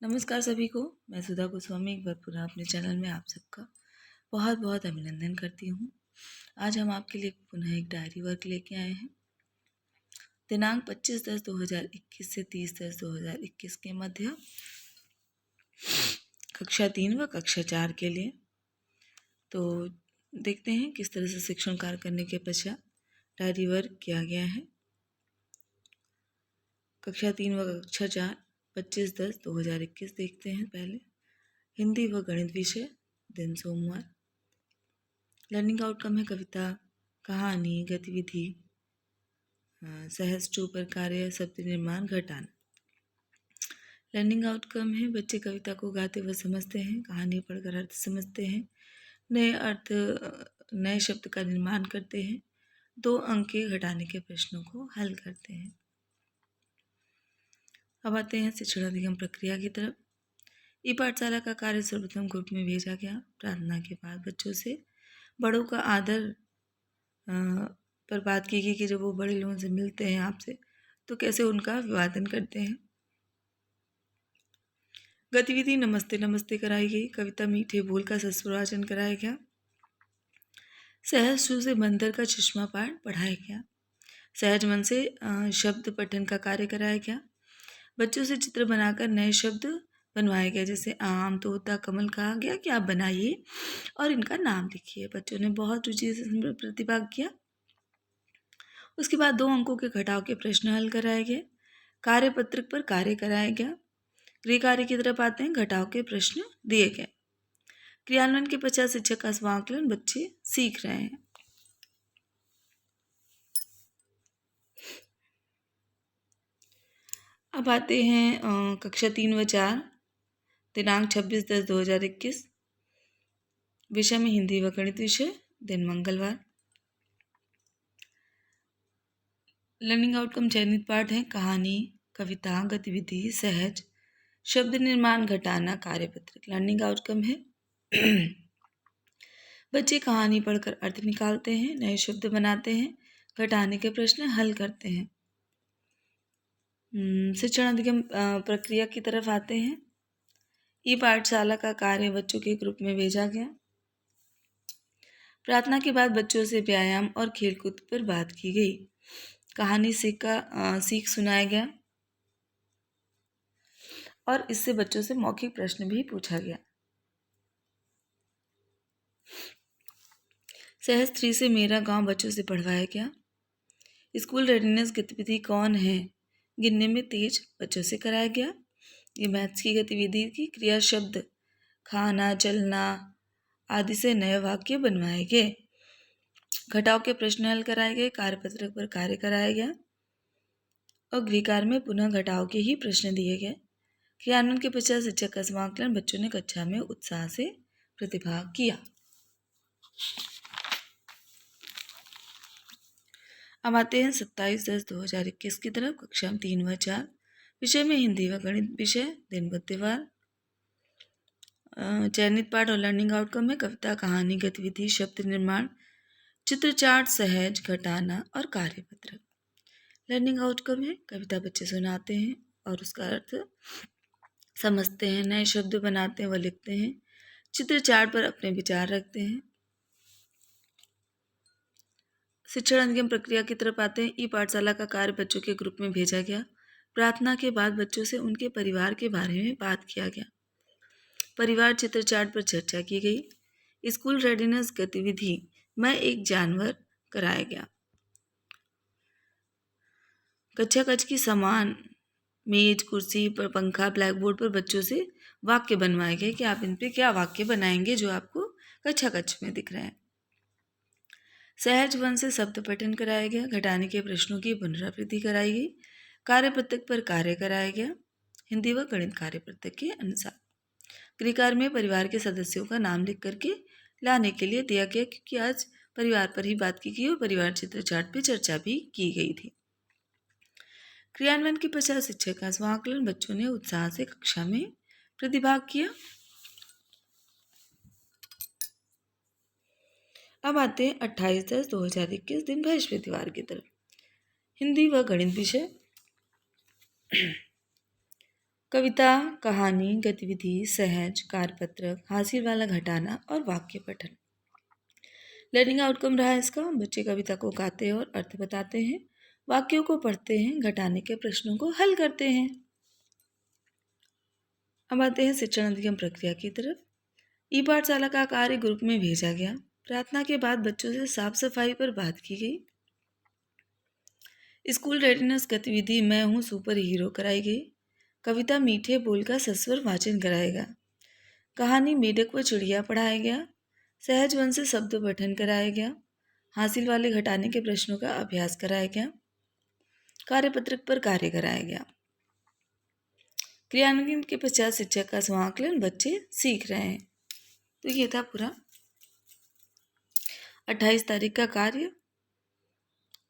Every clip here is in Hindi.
नमस्कार सभी को। मैं सुधा गोस्वामी एक बार पुनः अपने चैनल में आप सबका बहुत बहुत अभिनंदन करती हूँ। आज हम आपके लिए पुनः एक डायरी वर्क लेके आए हैं। दिनांक 25/10/2021 से 30/10/2021 के मध्य कक्षा 3 व कक्षा 4 के लिए। तो देखते हैं किस तरह से शिक्षण कार्य करने के पश्चात डायरी वर्क किया गया है। कक्षा 3 व कक्षा 4 25/10/2021 देखते हैं। पहले हिंदी व गणित विषय, दिन सोमवार। लर्निंग आउटकम है कविता, कहानी, गतिविधि, सहज पर कार्य, शब्द निर्माण, घटाना। लर्निंग आउटकम है बच्चे कविता को गाते हुए समझते हैं, कहानी पढ़कर अर्थ समझते हैं, नए शब्द का निर्माण करते हैं, 2 अंक के घटाने के प्रश्नों को हल करते हैं। अब आते हैं शिक्षण अधिगम प्रक्रिया की तरफ। ई पाठशाला का कार्य सर्वप्रथम ग्रुप में भेजा गया। प्रार्थना के बाद बच्चों से बड़ों का आदर पर बात की गई कि जब वो बड़े लोगों से मिलते हैं आपसे तो कैसे उनका अभिवादन करते हैं। गतिविधि नमस्ते नमस्ते कराई गई। कविता मीठे बोल का सस्वराचन कराया गया। सहज शू से बंदर का चश्मा पाठ पढ़ाया गया। सहज मन से शब्द पठन का कार्य कराया गया। बच्चों से चित्र बनाकर नए शब्द बनवाए गए, जैसे आम, तोता, कमल। कहा गया कि आप बनाइए और इनका नाम लिखिए। बच्चों ने बहुत रुचि से प्रतिभाग किया। उसके बाद 2 अंकों के घटाव के प्रश्न हल कराए गए। कार्यपत्रक पर कार्य कराया गया। गृह कार्य की तरफ आते हैं। घटाव के प्रश्न दिए गए। क्रियान्वयन के पश्चात शिक्षक का स्वांकलन बच्चे सीख रहे हैं। अब आते हैं कक्षा 3 व 4, दिनांक 26/10/2021। विषय में हिंदी व गणित विषय, दिन मंगलवार। लर्निंग आउटकम चयनित पाठ है कहानी, कविता, गतिविधि, सहज, शब्द निर्माण, घटाना, कार्यपत्रक। लर्निंग आउटकम है बच्चे कहानी पढ़कर अर्थ निकालते हैं, नए शब्द बनाते हैं, घटाने के प्रश्न हल करते हैं। शिक्षण अधिगम प्रक्रिया की तरफ आते हैं। ई पाठशाला का कार्य बच्चों के ग्रुप में भेजा गया। प्रार्थना के बाद बच्चों से व्यायाम और खेलकूद पर बात की गई। कहानी सीख सुनाया गया और इससे बच्चों से मौखिक प्रश्न भी पूछा गया। सहज 3 से मेरा गांव बच्चों से पढ़वाया गया। स्कूल रेडीनेस गतिविधि कौन है गिनने में तेज बच्चों से कराया गया। ये मैथ्स की गतिविधि की क्रिया शब्द खाना, चलना आदि से नए वाक्य बनवाए गए। घटाव के प्रश्न हल कराए गए। कार्यपत्रक पर कार्य कराया गया और गृह कार्य में पुनः घटाव के ही प्रश्न दिए गए। क्रियान्वयन के पश्चात शिक्षक का समाकलन। बच्चों ने कक्षा में उत्साह से प्रतिभाग किया। अब आते हैं 27/10/2021 की तरफ। कक्षा 3 व 4, विषय में हिंदी व गणित विषय, दिन बुधवार। चयनित पाठ और लर्निंग आउटकम है कविता, कहानी, गतिविधि, शब्द निर्माण, चित्र चार्ट, सहज, घटाना और कार्यपत्रक। लर्निंग आउटकम है कविता बच्चे सुनाते हैं और उसका अर्थ समझते हैं, नए शब्द बनाते हैं व लिखते हैं, चित्र चार्ट पर अपने विचार रखते हैं। शिक्षण अधिगम प्रक्रिया की तरफ आते हैं। ई पाठशाला का कार्य बच्चों के ग्रुप में भेजा गया। प्रार्थना के बाद बच्चों से उनके परिवार के बारे में बात किया गया। परिवार चित्र चार्ट पर चर्चा की गई। स्कूल रेडीनेस गतिविधि में एक जानवर कराया गया। कक्षा कक्ष की सामान, मेज, कुर्सी पर, पंखा, ब्लैक बोर्ड पर बच्चों से वाक्य बनवाए गए कि आप इन पे क्या वाक्य बनाएंगे जो आपको कक्षा कक्ष में दिख रहे हैं। सहज वन से शब्द पठन कराया गया। घटाने के प्रश्नों की पुनरावृत्ति कराई गई। कार्यपत्रक पर कार्य कराया गया हिंदी व गणित कार्यपत्रक के अनुसार। गृह कार्य में परिवार के सदस्यों का नाम लिख करके लाने के लिए दिया गया, क्योंकि आज परिवार पर ही बात की गई और परिवार चित्र चार्ट पर चर्चा भी की गई थी। क्रियान्वयन के पश्चात शिक्षक का स्वाकलन। बच्चों ने उत्साह से कक्षा में प्रतिभाग किया। अब आते हैं 28/10/2021 दिन बृहस्पतिवार की तरफ। हिंदी व गणित विषय। कविता, कहानी, गतिविधि, सहज, कार्यपत्रक, हासिल वाला घटाना और वाक्य पठन। लर्निंग आउटकम रहा इसका, बच्चे कविता को गाते और अर्थ बताते हैं, वाक्यों को पढ़ते हैं, घटाने के प्रश्नों को हल करते हैं। अब आते हैं शिक्षण अधिगम प्रक्रिया की तरफ। ई पाठशाला का कार्य ग्रुप में भेजा गया। प्रार्थना के बाद बच्चों से साफ सफाई पर बात की गई। स्कूल रेडिनेस गतिविधि मैं हूँ सुपर हीरो कराई गई। कविता मीठे बोल का सस्वर वाचन कराएगा। कहानी मेढक व चिड़िया पढ़ाया गया। सहज वन से शब्द पठन कराया गया। हासिल वाले घटाने के प्रश्नों का अभ्यास कराया गया। कार्यपत्रक पर कार्य कराया गया। क्रियान्वयन के पश्चात शिक्षक का स्वांकलन बच्चे सीख रहे हैं। तो ये था पूरा 28 तारीख का कार्य।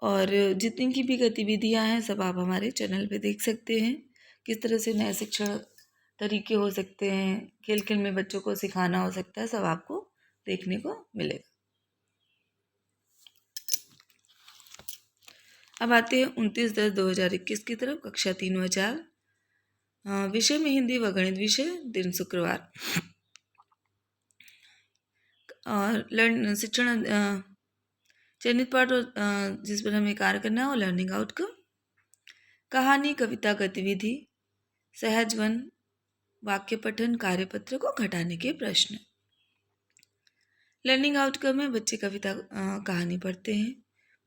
और जितनी की भी गतिविधियां हैं सब आप हमारे चैनल पे देख सकते हैं। किस तरह से नए शिक्षण तरीके हो सकते हैं, खेल खेल में बच्चों को सिखाना हो सकता है, सब आपको देखने को मिलेगा। अब आते हैं 29/10/2021 की तरफ। कक्षा 3 व 4 विषय में हिंदी व गणित विषय, दिन शुक्रवार। और शिक्षण चयनित पाठ जिस पर हमें कार्य करना है वो लर्निंग आउटकम। कहानी, कविता, गतिविधि, सहज वन, वाक्य पठन, कार्यपत्र को घटाने के प्रश्न। लर्निंग आउटकम में बच्चे कविता कहानी पढ़ते हैं,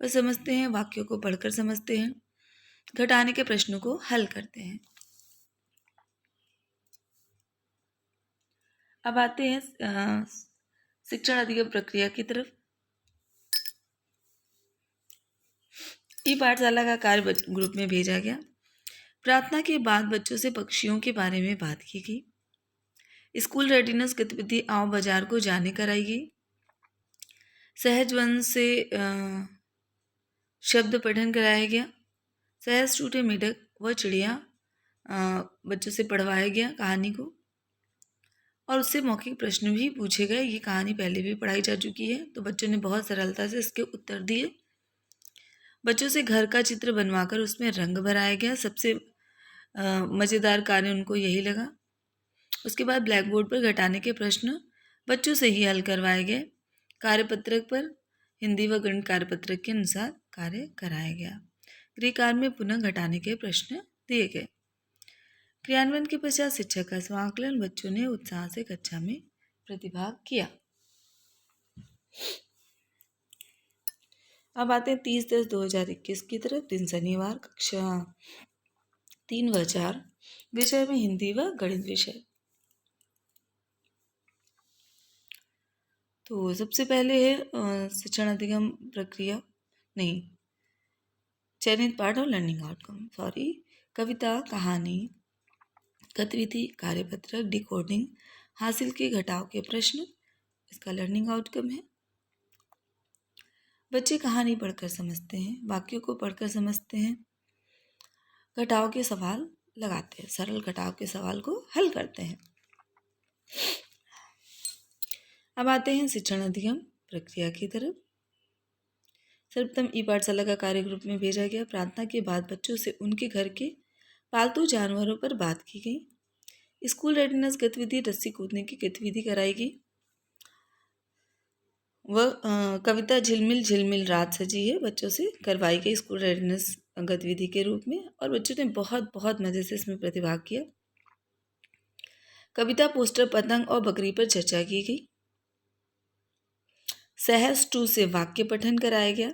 वह समझते हैं, वाक्यों को पढ़कर समझते हैं, घटाने के प्रश्नों को हल करते हैं। अब आते हैं शिक्षण अधिगम प्रक्रिया की तरफ। ई पाठशाला का कार्य ग्रुप में भेजा गया। प्रार्थना के बाद बच्चों से पक्षियों के बारे में बात की गई। स्कूल रेडिनेस गतिविधि आओ बाजार को जाने कराई गई। सहज वन से शब्द पठन कराया गया। सहज टूटे मेढक व चिड़िया बच्चों से पढ़वाया गया कहानी को, और उससे मौखिक प्रश्न भी पूछे गए। ये कहानी पहले भी पढ़ाई जा चुकी है, तो बच्चों ने बहुत सरलता से इसके उत्तर दिए। बच्चों से घर का चित्र बनवाकर उसमें रंग भराया गया। सबसे मज़ेदार कार्य उनको यही लगा। उसके बाद ब्लैक बोर्ड पर घटाने के प्रश्न बच्चों से ही हल करवाए गए। कार्यपत्रक पर हिंदी व गणित कार्यपत्रक के अनुसार कार्य कराया गया। गृह कार्य में पुनः घटाने के प्रश्न दिए गए। क्रियान्वयन के पश्चात शिक्षक का स्वांकलन। बच्चों ने उत्साह से कक्षा में प्रतिभाग किया। अब आते हैं 30/10/2021 की तरफ। दिन शनिवार। कक्षा 3 व 4 विषय में हिंदी व गणित विषय। तो सबसे पहले है शिक्षण अधिगम प्रक्रिया, नहीं, चयनित पाठ और लर्निंग आउटकम, कविता, कहानी, गतिविधि, कार्यपत्रक, डिकोडिंग, हासिल के घटाव के प्रश्न, इसका लर्निंग आउटकम है। बच्चे कहानी पढ़कर समझते हैं, वाक्यों को पढ़कर समझते हैं, घटाव के सवाल लगाते हैं, सरल घटाव के सवाल को हल करते हैं। अब आते हैं शिक्षण अधिगम प्रक्रिया की तरफ। सर्वप्रथम ई पाठशाला का कार्य ग्रुप में भेजा गया। प्रार्थना के बाद बच्चों से उनके घर के पालतू जानवरों पर बात की गई। स्कूल रेडिनेस गतिविधि, रस्सी कूदने की गतिविधि कराई गई। वह कविता झिलमिल झिलमिल रात सजी है बच्चों से करवाई गई स्कूल रेडिनेस गतिविधि के रूप में, और बच्चों ने बहुत बहुत मज़े से इसमें प्रतिभाग किया। कविता, पोस्टर, पतंग और बकरी पर चर्चा की गई। सहज 2 से वाक्य पठन कराया गया।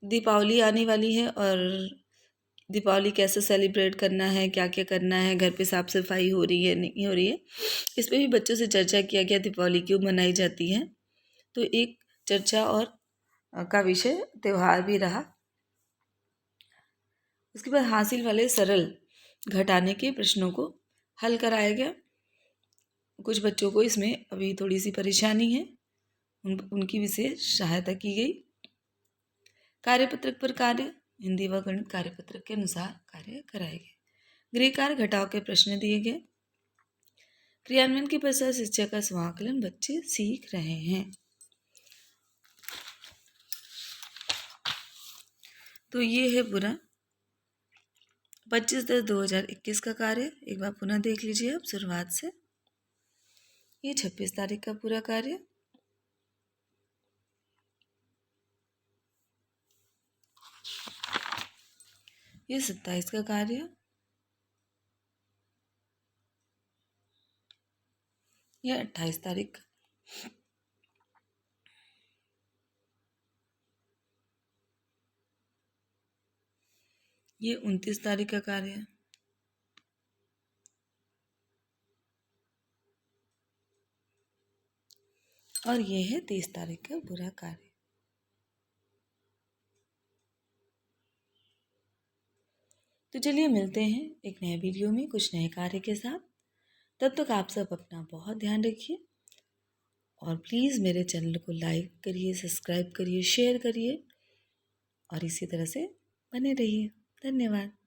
दीपावली आने वाली है और दीपावली कैसे सेलिब्रेट करना है, क्या क्या करना है, घर पे साफ सफाई हो रही है नहीं हो रही है, इस पर भी बच्चों से चर्चा किया गया। दीपावली क्यों मनाई जाती है, तो एक चर्चा और का विषय त्यौहार भी रहा। उसके बाद हासिल वाले सरल घटाने के प्रश्नों को हल कराया गया। कुछ बच्चों को इसमें अभी थोड़ी सी परेशानी है, उनकी विशेष सहायता की गई। कार्यपत्रक पर कार्य, हिंदी व गणित कार्यपत्रक के अनुसार कार्य कराए गए। गृह कार्य, घटाव के प्रश्न दिए गए। क्रियान्वयन के पश्चात शिक्षा का समाकलन बच्चे सीख रहे हैं। तो ये है पूरा 25/10/2021 का कार्य एक बार पुनः देख लीजिए आप शुरुआत से। ये 26 तारीख का पूरा कार्य। ये 27 का कार्य। ये 28 तारीख का। ये 29 तारीख का कार्य। और ये है 30 तारीख का पूरा कार्य। तो चलिए मिलते हैं एक नए वीडियो में कुछ नए कार्य के साथ। तब तक आप सब अपना बहुत ध्यान रखिए और प्लीज़ मेरे चैनल को लाइक करिए, सब्सक्राइब करिए, शेयर करिए और इसी तरह से बने रहिए। धन्यवाद।